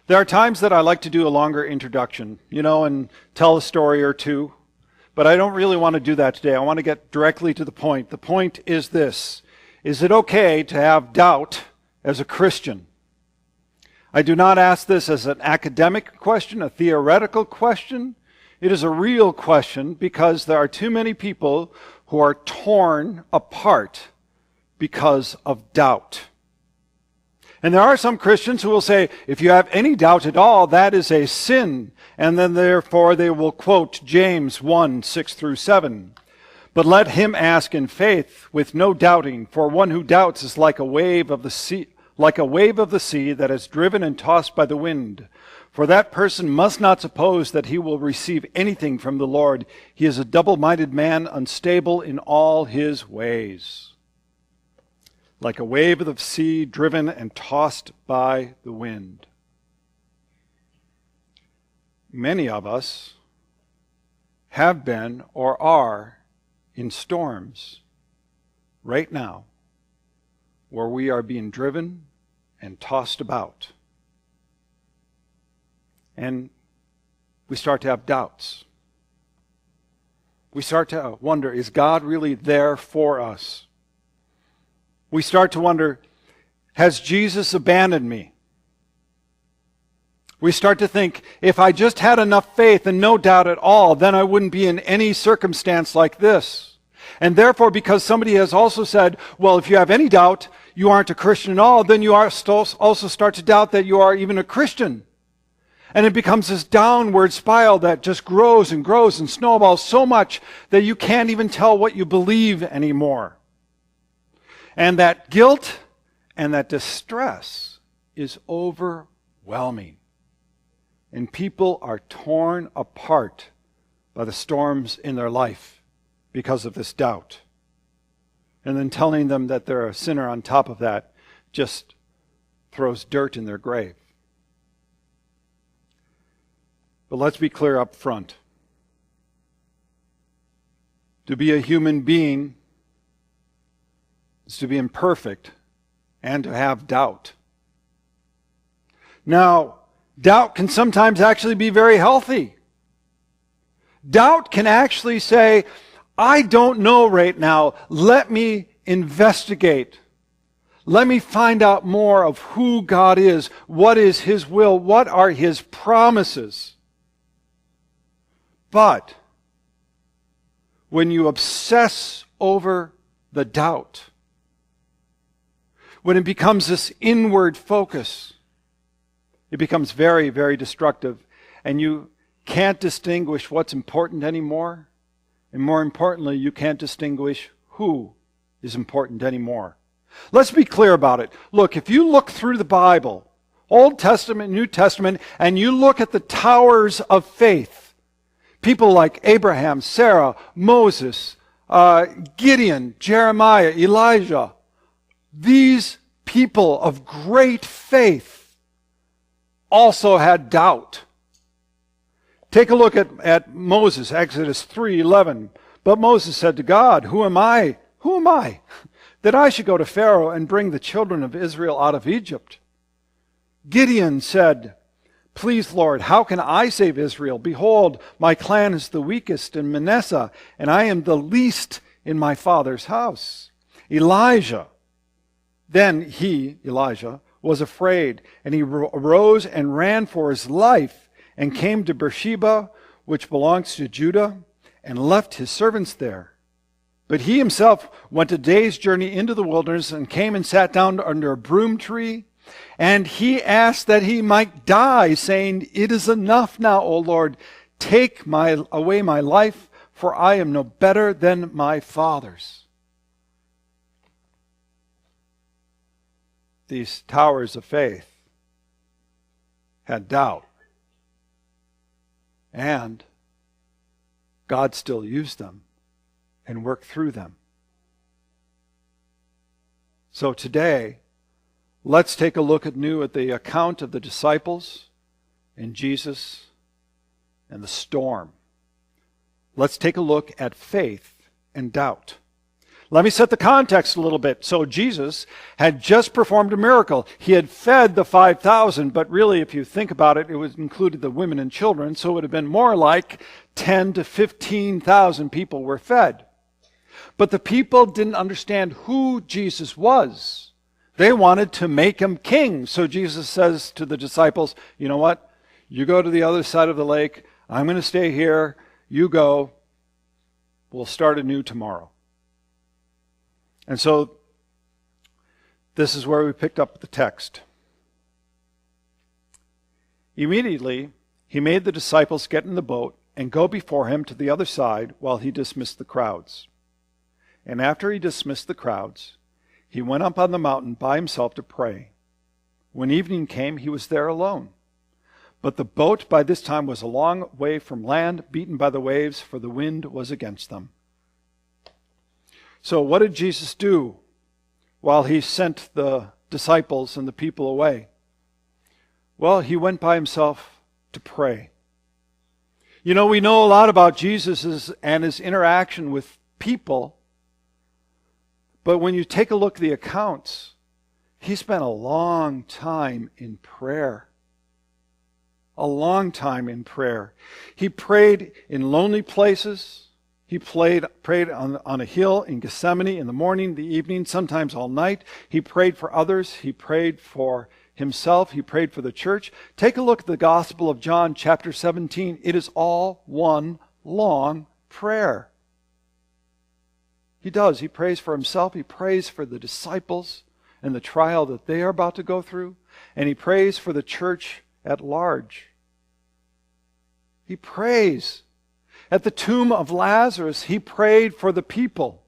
There are times that I like to do a longer introduction, and tell a story or two, but I don't really want to do that today. I want to get directly to the point. The point is this: is it okay to have doubt as a Christian? I do not ask this as an academic question, a theoretical question. It is a real question because there are too many people who are torn apart because of doubt. And there are some Christians who will say, if you have any doubt at all, that is a sin. And then therefore they will quote James 1, 6 through 7. But let him ask in faith with no doubting, for one who doubts is like a wave of the sea, that is driven and tossed by the wind. For that person must not suppose that he will receive anything from the Lord. He is a double-minded man, unstable in all his ways. Like a wave of the sea, driven and tossed by the wind. Many of us have been or are in storms right now where we are being driven and tossed about. And we start to have doubts. We start to wonder, is God really there for us? We start to wonder, has Jesus abandoned me? We start to think, if I just had enough faith and no doubt at all, then I wouldn't be in any circumstance like this. And therefore, because somebody has also said, well, if you have any doubt, you aren't a Christian at all, then you also start to doubt that you are even a Christian. And it becomes this downward spiral that just grows and grows and snowballs so much that you can't even tell what you believe anymore. And that guilt and that distress is overwhelming. And people are torn apart by the storms in their life because of this doubt. And then telling them that they're a sinner on top of that just throws dirt in their grave. But let's be clear up front. To be a human being is to be imperfect and to have doubt. Now, doubt can sometimes actually be very healthy. Doubt can actually say, I don't know right now. Let me investigate. Let me find out more of who God is. What is His will? What are His promises? But when you obsess over the doubt, when it becomes this inward focus, it becomes very, very destructive. And you can't distinguish what's important anymore. And more importantly, you can't distinguish who is important anymore. Let's be clear about it. Look, if you look through the Bible, Old Testament, New Testament, and you look at the towers of faith, people like Abraham, Sarah, Moses, Gideon, Jeremiah, Elijah, these people of great faith also had doubt. Take a look at Moses, Exodus 3:11. But Moses said to God, Who am I, that I should go to Pharaoh and bring the children of Israel out of Egypt? Gideon said, Please, Lord, how can I save Israel? Behold, my clan is the weakest in Manasseh, and I am the least in my father's house. Elijah, was afraid, and he arose and ran for his life, and came to Beersheba, which belongs to Judah, and left his servants there. But he himself went a day's journey into the wilderness, and came and sat down under a broom tree. And he asked that he might die, saying, It is enough now, O Lord, take away my life, for I am no better than my fathers. These towers of faith had doubt. And God still used them and worked through them. So today, let's take a look anew at the account of the disciples and Jesus and the storm. Let's take a look at faith and doubt. Let me set the context a little bit. So Jesus had just performed a miracle. He had fed the 5,000, but really, if you think about it, it was included the women and children, so it would have been more like 10 to 15,000 people were fed. But the people didn't understand who Jesus was. They wanted to make him king. So Jesus says to the disciples, you know what? You go to the other side of the lake. I'm going to stay here. You go. We'll start anew tomorrow. And so this is where we picked up the text. Immediately, he made the disciples get in the boat and go before him to the other side while he dismissed the crowds. And after he dismissed the crowds, he went up on the mountain by himself to pray. When evening came, he was there alone. But the boat by this time was a long way from land, beaten by the waves, for the wind was against them. So what did Jesus do while he sent the disciples and the people away? Well, he went by himself to pray. You know, we know a lot about Jesus and his interaction with people, but when you take a look at the accounts, he spent a long time in prayer. A long time in prayer. He prayed in lonely places. He prayed on a hill in Gethsemane in the morning, the evening, sometimes all night. He prayed for others. He prayed for himself. He prayed for the church. Take a look at the Gospel of John, chapter 17. It is all one long prayer. He does. He prays for himself. He prays for the disciples and the trial that they are about to go through. And he prays for the church at large. He prays. At the tomb of Lazarus, he prayed for the people.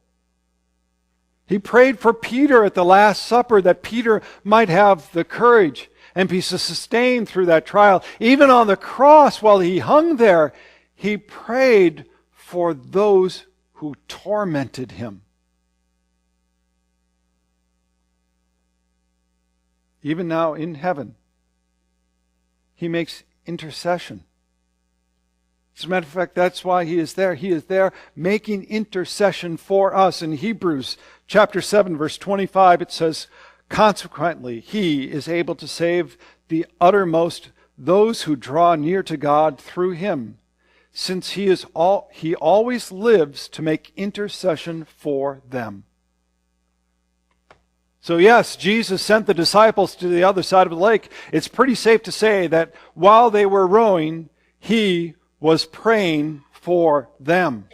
He prayed for Peter at the Last Supper, that Peter might have the courage and be sustained through that trial. Even on the cross, while he hung there, he prayed for those who tormented him. Even now in heaven, he makes intercession. As a matter of fact, that's why he is there. He is there making intercession for us. In Hebrews chapter 7, verse 25, it says, consequently, he is able to save the uttermost those who draw near to God through him, since he always lives to make intercession for them. So yes, Jesus sent the disciples to the other side of the lake. It's pretty safe to say that while they were rowing, he was praying for them.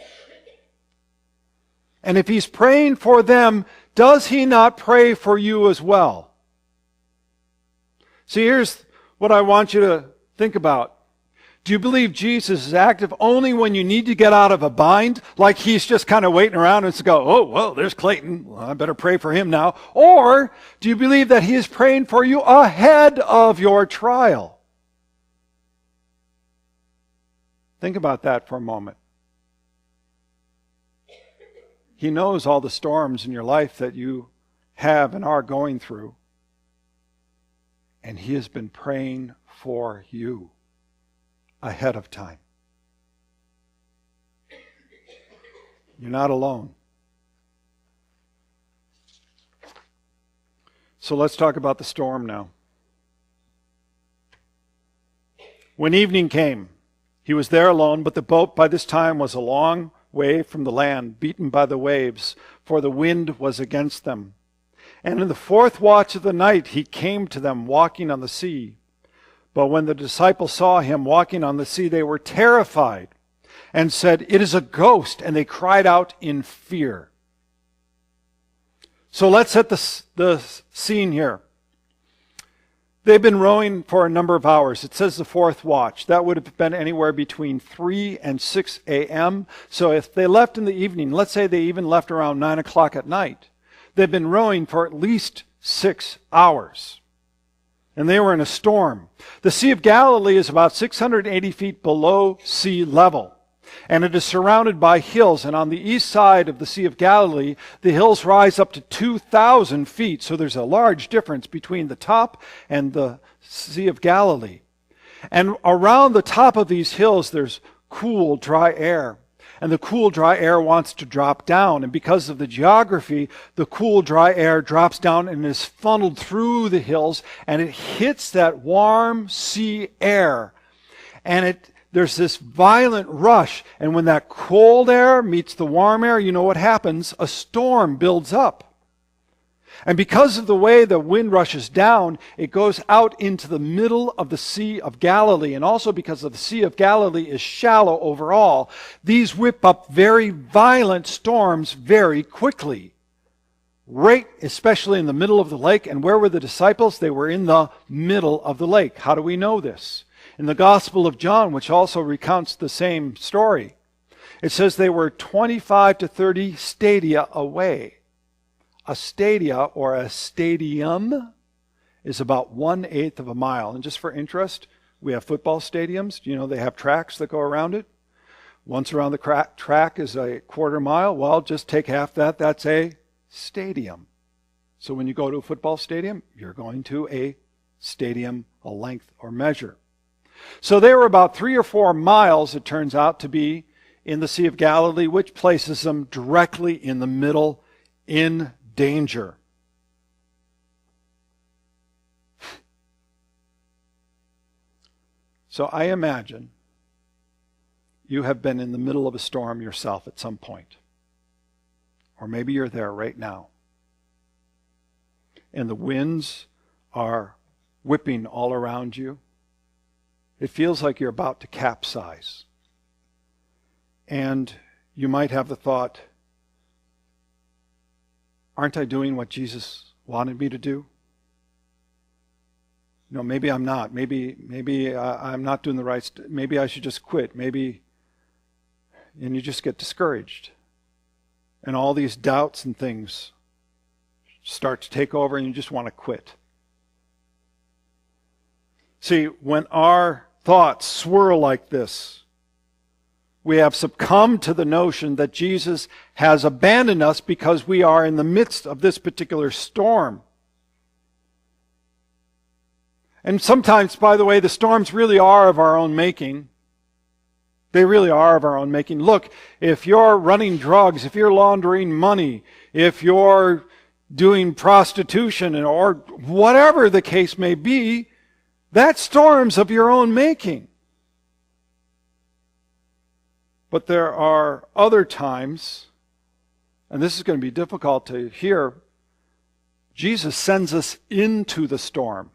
And if he's praying for them, does he not pray for you as well? See, here's what I want you to think about. Do you believe Jesus is active only when you need to get out of a bind? Like he's just kind of waiting around and to go, oh, well, there's Clayton. Well, I better pray for him now. Or do you believe that he is praying for you ahead of your trial? Think about that for a moment. He knows all the storms in your life that you have and are going through. And he has been praying for you ahead of time. You're not alone. So let's talk about the storm now. When evening came, he was there alone, but the boat by this time was a long way from the land, beaten by the waves, for the wind was against them. And in the fourth watch of the night he came to them walking on the sea. But when the disciples saw him walking on the sea, they were terrified and said, "It is a ghost," and they cried out in fear. So let's set the scene here. They've been rowing for a number of hours. It says the fourth watch. That would have been anywhere between 3 and 6 a.m. So if they left in the evening, let's say they even left around 9 o'clock at night, they've been rowing for at least 6 hours. And they were in a storm. The Sea of Galilee is about 680 feet below sea level. And it is surrounded by hills. And on the east side of the Sea of Galilee, the hills rise up to 2,000 feet. So there's a large difference between the top and the Sea of Galilee. And around the top of these hills, there's cool, dry air. and the cool, dry air wants to drop down. And because of the geography, the cool, dry air drops down and is funneled through the hills, and it hits that warm sea air. And there's this violent rush. And when that cold air meets the warm air, you know what happens? A storm builds up. And because of the way the wind rushes down, it goes out into the middle of the Sea of Galilee. And also because the Sea of Galilee is shallow overall, these whip up very violent storms very quickly. Right, especially in the middle of the lake. And where were the disciples? They were in the middle of the lake. How do we know this? In the Gospel of John, which also recounts the same story, it says they were 25 to 30 stadia away. A stadia, or a stadium, is about 1/8 of a mile. And just for interest, we have football stadiums. You know, they have tracks that go around it. Once around the track is a 1/4 mile. Well, just take half that. That's a stadium. So when you go to a football stadium, you're going to a stadium, a length or measure. So they were about 3 or 4 miles, it turns out to be, in the Sea of Galilee, which places them directly in the middle in danger. So I imagine you have been in the middle of a storm yourself at some point. Or maybe you're there right now. And the winds are whipping all around you. It feels like you're about to capsize. And you might have the thought, aren't I doing what Jesus wanted me to do? No, maybe I'm not. Maybe I'm not doing the right. Maybe I should just quit. Maybe, and you just get discouraged, and all these doubts and things start to take over, and you just want to quit. See, when our thoughts swirl like this, we have succumbed to the notion that Jesus has abandoned us because we are in the midst of this particular storm. And sometimes, by the way, the storms really are of our own making. They really are of our own making. Look, if you're running drugs, if you're laundering money, if you're doing prostitution, or whatever the case may be, that storm's of your own making. But there are other times, and this is going to be difficult to hear, Jesus sends us into the storm.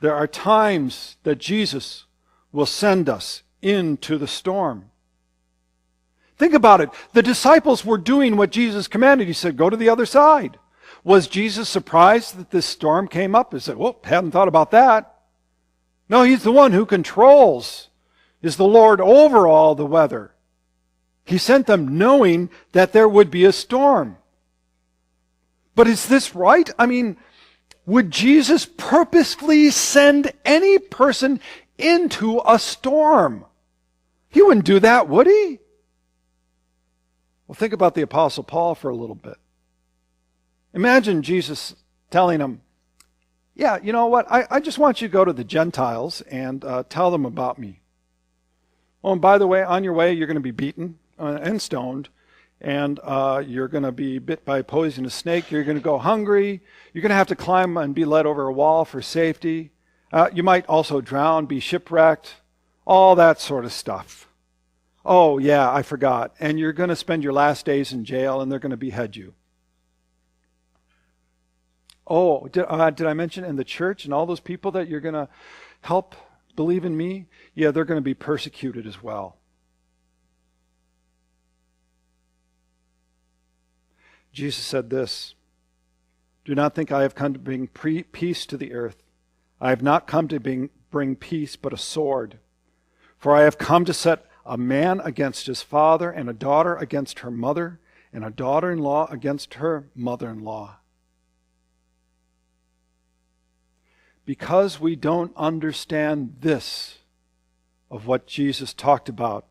There are times that Jesus will send us into the storm. Think about it. The disciples were doing what Jesus commanded. He said, go to the other side. Was Jesus surprised that this storm came up? He said, well, hadn't thought about that. No, he's the one who controls, is the Lord over all the weather. He sent them knowing that there would be a storm. But is this right? I mean, would Jesus purposefully send any person into a storm? He wouldn't do that, would he? Well, think about the Apostle Paul for a little bit. Imagine Jesus telling him, yeah, you know what? I just want you to go to the Gentiles and tell them about me. Oh, and by the way, on your way, you're going to be beaten and stoned, and you're going to be bit by a poisonous snake. You're going to go hungry. You're going to have to climb and be led over a wall for safety. You might also drown, be shipwrecked, all that sort of stuff. Oh, yeah, I forgot. And you're going to spend your last days in jail, and they're going to behead you. Oh, did I mention in the church and all those people that you're going to help believe in me? Yeah, they're going to be persecuted as well. Jesus said this, do not think I have come to bring peace to the earth. I have not come to bring peace, but a sword. For I have come to set a man against his father, and a daughter against her mother, and a daughter-in-law against her mother-in-law. Because we don't understand this of what Jesus talked about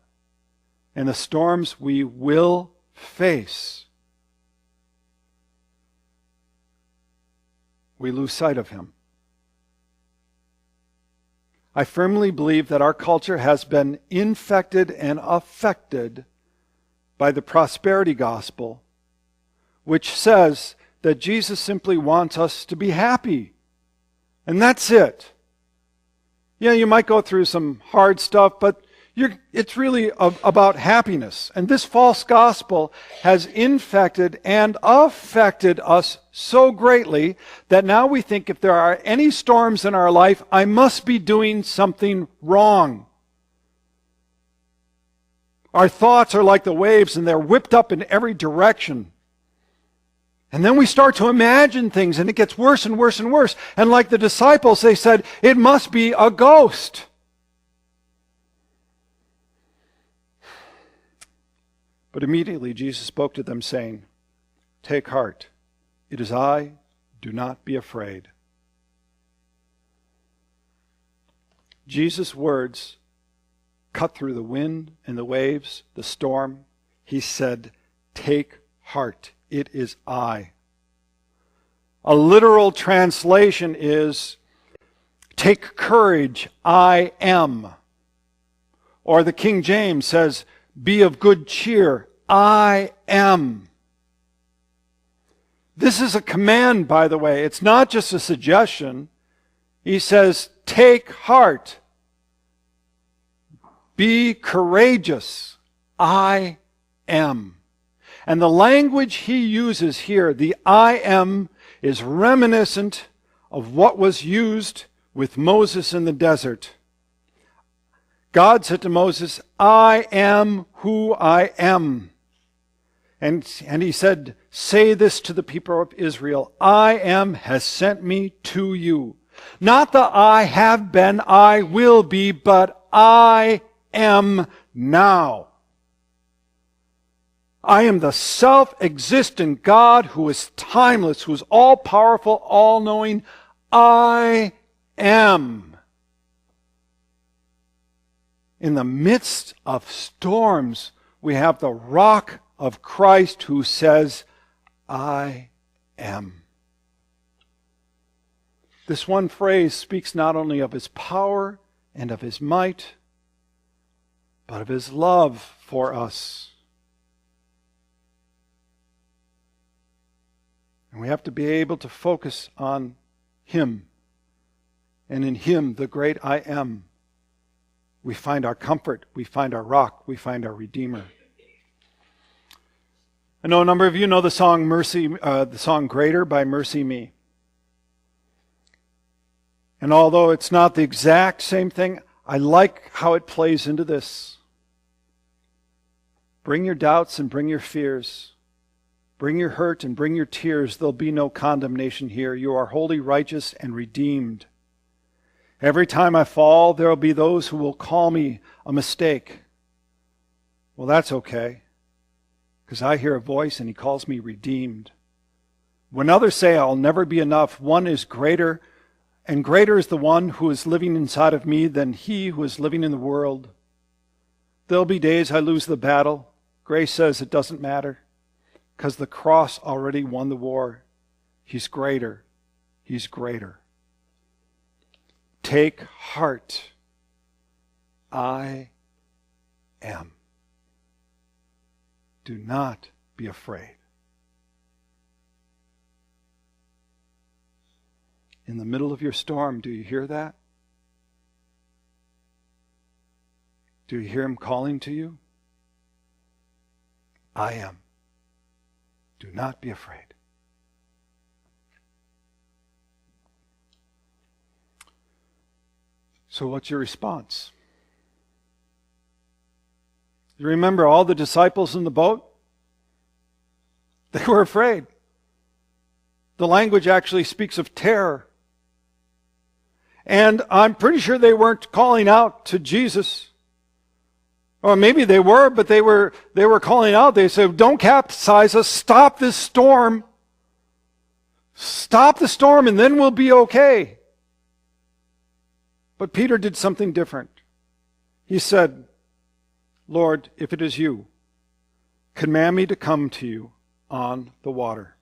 and the storms we will face, we lose sight of him. I firmly believe that our culture has been infected and affected by the prosperity gospel, which says that Jesus simply wants us to be happy. And that's it. Yeah, you might go through some hard stuff, but it's really about happiness. And this false gospel has infected and affected us so greatly that now we think if there are any storms in our life, I must be doing something wrong. Our thoughts are like the waves and they're whipped up in every direction. And then we start to imagine things and it gets worse and worse and worse. And like the disciples, they said, it must be a ghost. But immediately Jesus spoke to them saying, take heart, it is I, do not be afraid. Jesus' words cut through the wind and the waves, the storm. He said, take heart, it is I. A literal translation is, take courage, I am. Or the King James says, be of good cheer, I am. This is a command, by the way. It's not just a suggestion. He says, take heart. Be courageous, I am. And the language he uses here, the I am, is reminiscent of what was used with Moses in the desert. God said to Moses, I am who I am. And he said, say this to the people of Israel, I am has sent me to you. Not the I have been, I will be, but I am now. I am the self-existent God who is timeless, who is all-powerful, all-knowing. I am. In the midst of storms, we have the rock of Christ who says, I am. This one phrase speaks not only of his power and of his might, but of his love for us. And we have to be able to focus on him. And in him, the great I am, we find our comfort, we find our rock, we find our Redeemer. I know a number of you know the song Greater by Mercy Me. And although it's not the exact same thing, I like how it plays into this. Bring your doubts and bring your fears. Bring your hurt and bring your tears. There'll be no condemnation here. You are holy, righteous, and redeemed. Every time I fall, there will be those who will call me a mistake. Well, that's okay, because I hear a voice and he calls me redeemed. When others say I'll never be enough, one is greater, and greater is the one who is living inside of me than he who is living in the world. There'll be days I lose the battle. Grace says it doesn't matter, because the cross already won the war. He's greater. He's greater. Take heart. I am. Do not be afraid. In the middle of your storm, do you hear that? Do you hear him calling to you? I am. Do not be afraid. So what's your response? You remember all the disciples in the boat? They were afraid. The language actually speaks of terror. And I'm pretty sure they weren't calling out to Jesus. Or maybe they were, but they were calling out. They said, don't capsize us. Stop this storm. Stop the storm and then we'll be okay. But Peter did something different. He said, Lord, if it is you, command me to come to you on the water.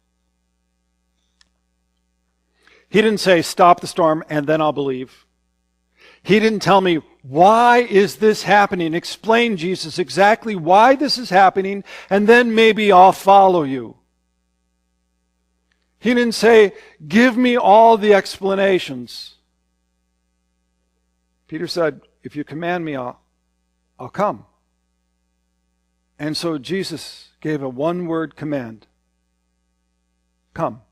He didn't say, stop the storm and then I'll believe. He didn't tell me, why is this happening? Explain, Jesus, exactly why this is happening, and then maybe I'll follow you. He didn't say, give me all the explanations. Peter said, if you command me, I'll come. And so Jesus gave a one-word command. Come.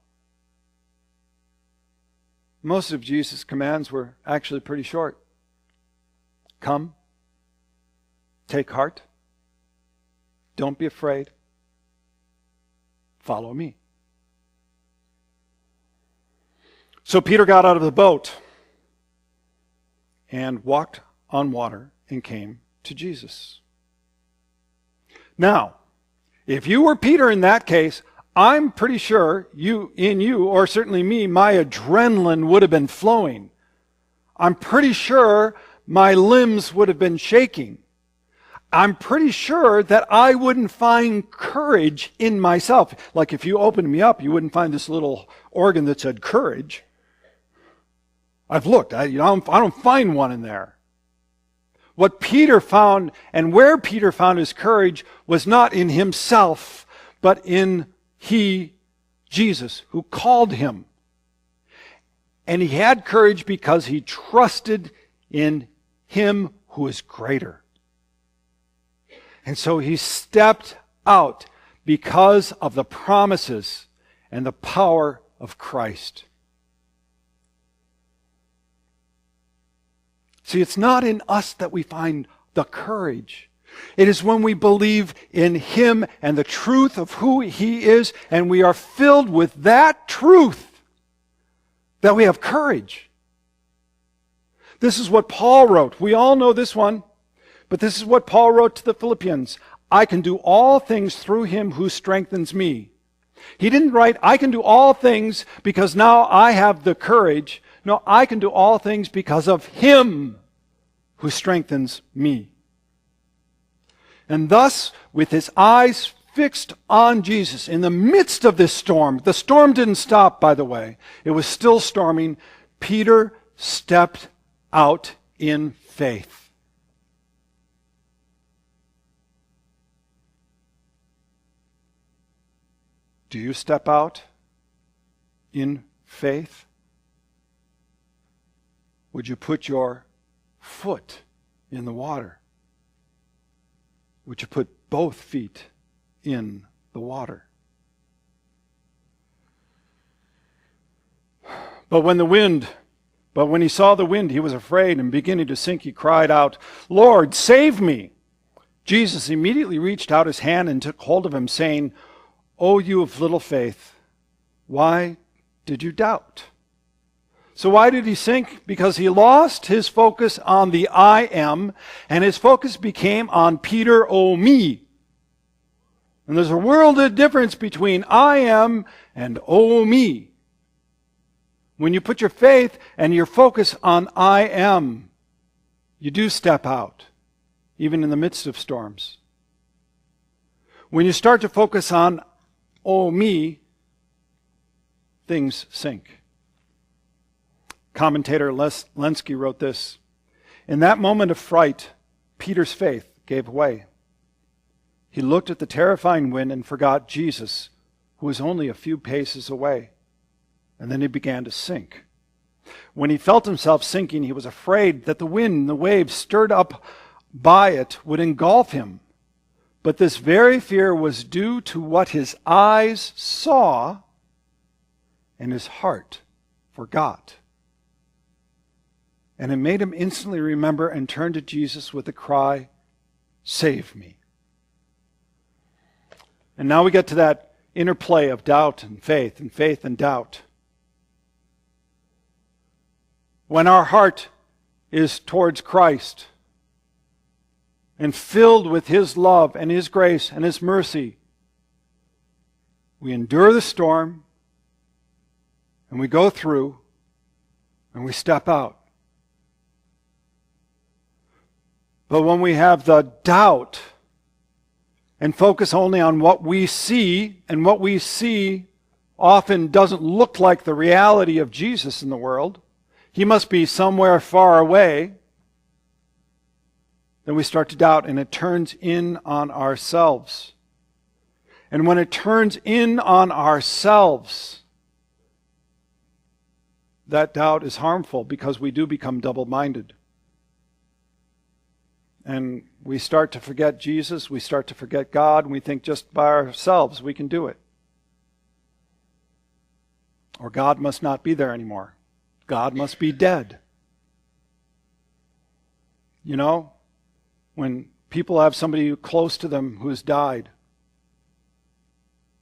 Most of Jesus' commands were actually pretty short. Come. Take heart. Don't be afraid. Follow me. So Peter got out of the boat and walked on water and came to Jesus. Now, if you were Peter in that case, I'm pretty sure you, or certainly me, my adrenaline would have been flowing. I'm pretty sure my limbs would have been shaking. I'm pretty sure that I wouldn't find courage in myself. Like if you opened me up, you wouldn't find this little organ that said courage. I've looked. I don't find one in there. What Peter found, and where Peter found his courage, was not in himself, but in Jesus, who called him. And he had courage because he trusted in him who is greater. And so he stepped out because of the promises and the power of Christ. See, it's not in us that we find the courage. It is when we believe in him and the truth of who he is, and we are filled with that truth, that we have courage. This is what Paul wrote. We all know this one, but this is what Paul wrote to the Philippians. I can do all things through him who strengthens me. He didn't write, I can do all things because now I have the courage. No, I can do all things because of him who strengthens me. And thus, with his eyes fixed on Jesus in the midst of this storm, the storm didn't stop, by the way. It was still storming. Peter stepped out in faith. Do you step out in faith? Would you put your foot in the water? Would you put both feet in the water? But when he saw the wind, he was afraid, and beginning to sink, he cried out, Lord, save me! Jesus immediately reached out his hand and took hold of him, saying, O you of little faith, why did you doubt? So why did he sink? Because he lost his focus on the I am, and his focus became on Peter, O me. And there's a world of difference between I am and O me. When you put your faith and your focus on I am, you do step out, even in the midst of storms. When you start to focus on O me, things sink. Commentator Lenski wrote this, in that moment of fright, Peter's faith gave way. He looked at the terrifying wind and forgot Jesus, who was only a few paces away. And then he began to sink. When he felt himself sinking, he was afraid that the wind and the waves stirred up by it would engulf him. But this very fear was due to what his eyes saw and his heart forgot. And it made him instantly remember and turn to Jesus with the cry, save me. And now we get to that interplay of doubt and faith and doubt. When our heart is towards Christ and filled with his love and his grace and his mercy, we endure the storm and we go through and we step out. But when we have the doubt and focus only on what we see, and what we see often doesn't look like the reality of Jesus in the world, he must be somewhere far away, then we start to doubt, and it turns in on ourselves. And when it turns in on ourselves, that doubt is harmful because we do become double-minded. And we start to forget Jesus, we start to forget God, and we think just by ourselves we can do it. Or God must not be there anymore. God must be dead. You know, when people have somebody close to them who has died,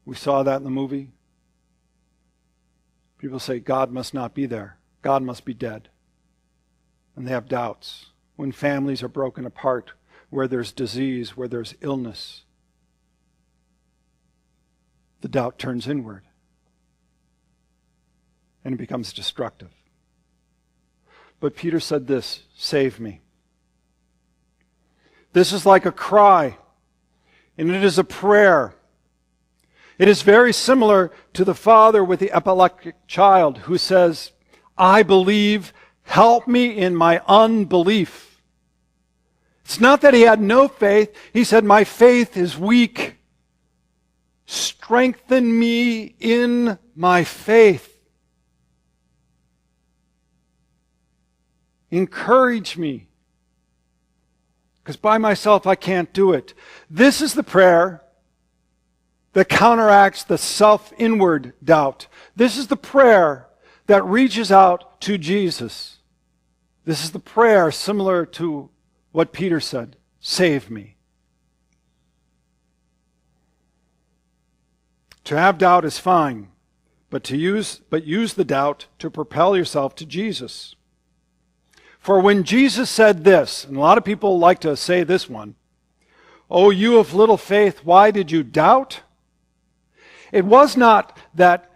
we saw that in the movie. People say, God must not be there. God must be dead. And they have doubts. When families are broken apart, where there's disease, where there's illness, the doubt turns inward. And it becomes destructive. But Peter said this, save me. This is like a cry, and it is a prayer. It is very similar to the father with the epileptic child who says, I believe, help me in my unbelief. It's not that he had no faith. He said, my faith is weak. Strengthen me in my faith. Encourage me. Because by myself I can't do it. This is the prayer that counteracts the self-inward doubt. This is the prayer that reaches out to Jesus. This is the prayer similar to what Peter said, save me. To have doubt is fine, but use the doubt to propel yourself to Jesus. For when Jesus said this, and a lot of people like to say this one, "Oh, you of little faith, why did you doubt?" It was not that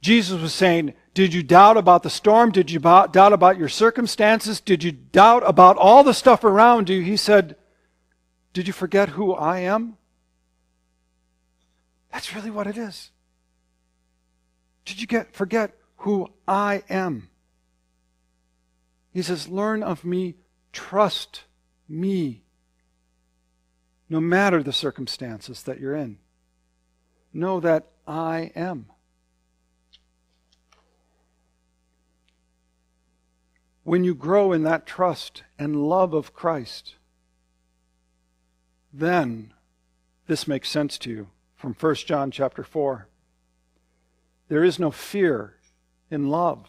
Jesus was saying, did you doubt about the storm? Did you doubt about your circumstances? Did you doubt about all the stuff around you? He said, did you forget who I am? That's really what it is. Did you forget who I am? He says, learn of me, trust me, no matter the circumstances that you're in. Know that I am. When you grow in that trust and love of Christ, then this makes sense to you from 1 John chapter 4. There is no fear in love,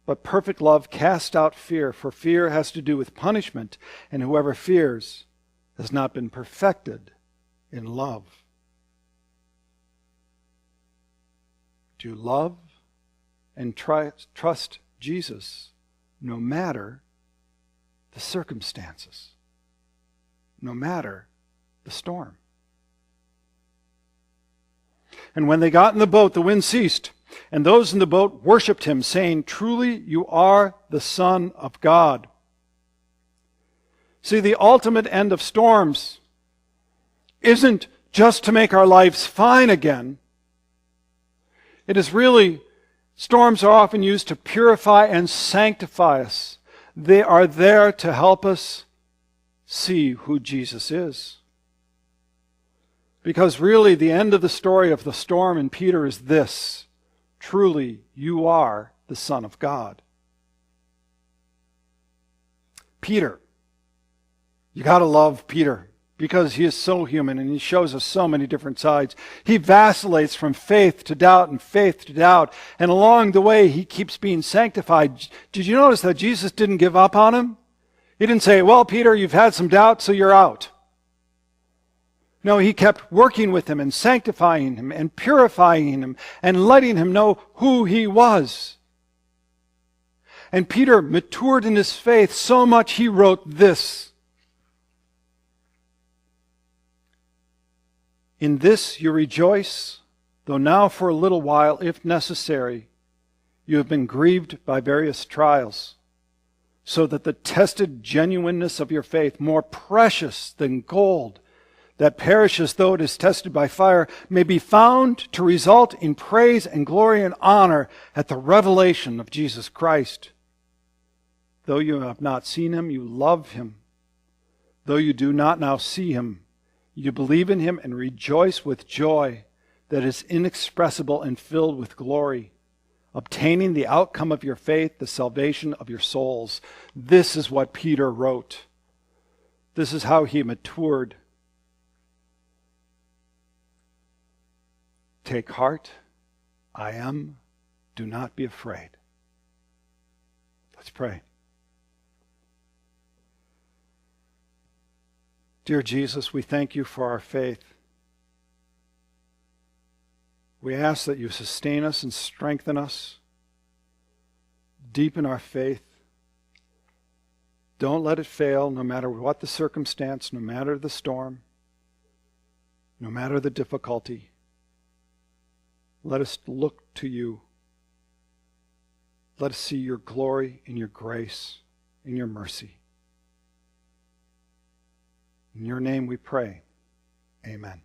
but perfect love casts out fear, for fear has to do with punishment, and whoever fears has not been perfected in love. Do you love and trust Jesus no matter the circumstances, no matter the storm? And when they got in the boat, the wind ceased, and those in the boat worshipped him, saying, truly you are the Son of God. See, the ultimate end of storms isn't just to make our lives fine again. It is really, storms are often used to purify and sanctify us. They are there to help us see who Jesus is. Because really the end of the story of the storm in Peter is this: truly you are the Son of God. Peter. You got to love Peter because he is so human and he shows us so many different sides. He vacillates from faith to doubt and faith to doubt. And along the way, he keeps being sanctified. Did you notice that Jesus didn't give up on him? He didn't say, well, Peter, you've had some doubt, so you're out. No, he kept working with him and sanctifying him and purifying him and letting him know who he was. And Peter matured in his faith so much he wrote this: in this you rejoice, though now for a little while, if necessary, you have been grieved by various trials, so that the tested genuineness of your faith, more precious than gold, that perishes though it is tested by fire, may be found to result in praise and glory and honor at the revelation of Jesus Christ. Though you have not seen him, you love him. Though you do not now see him, you believe in him and rejoice with joy that is inexpressible and filled with glory, obtaining the outcome of your faith, the salvation of your souls. This is what Peter wrote. This is how he matured. Take heart, I am, do not be afraid. Let's pray. Dear Jesus, we thank you for our faith. We ask that you sustain us and strengthen us. Deepen our faith. Don't let it fail, no matter what the circumstance, no matter the storm, no matter the difficulty. Let us look to you. Let us see your glory and your grace and your mercy. In your name we pray. Amen.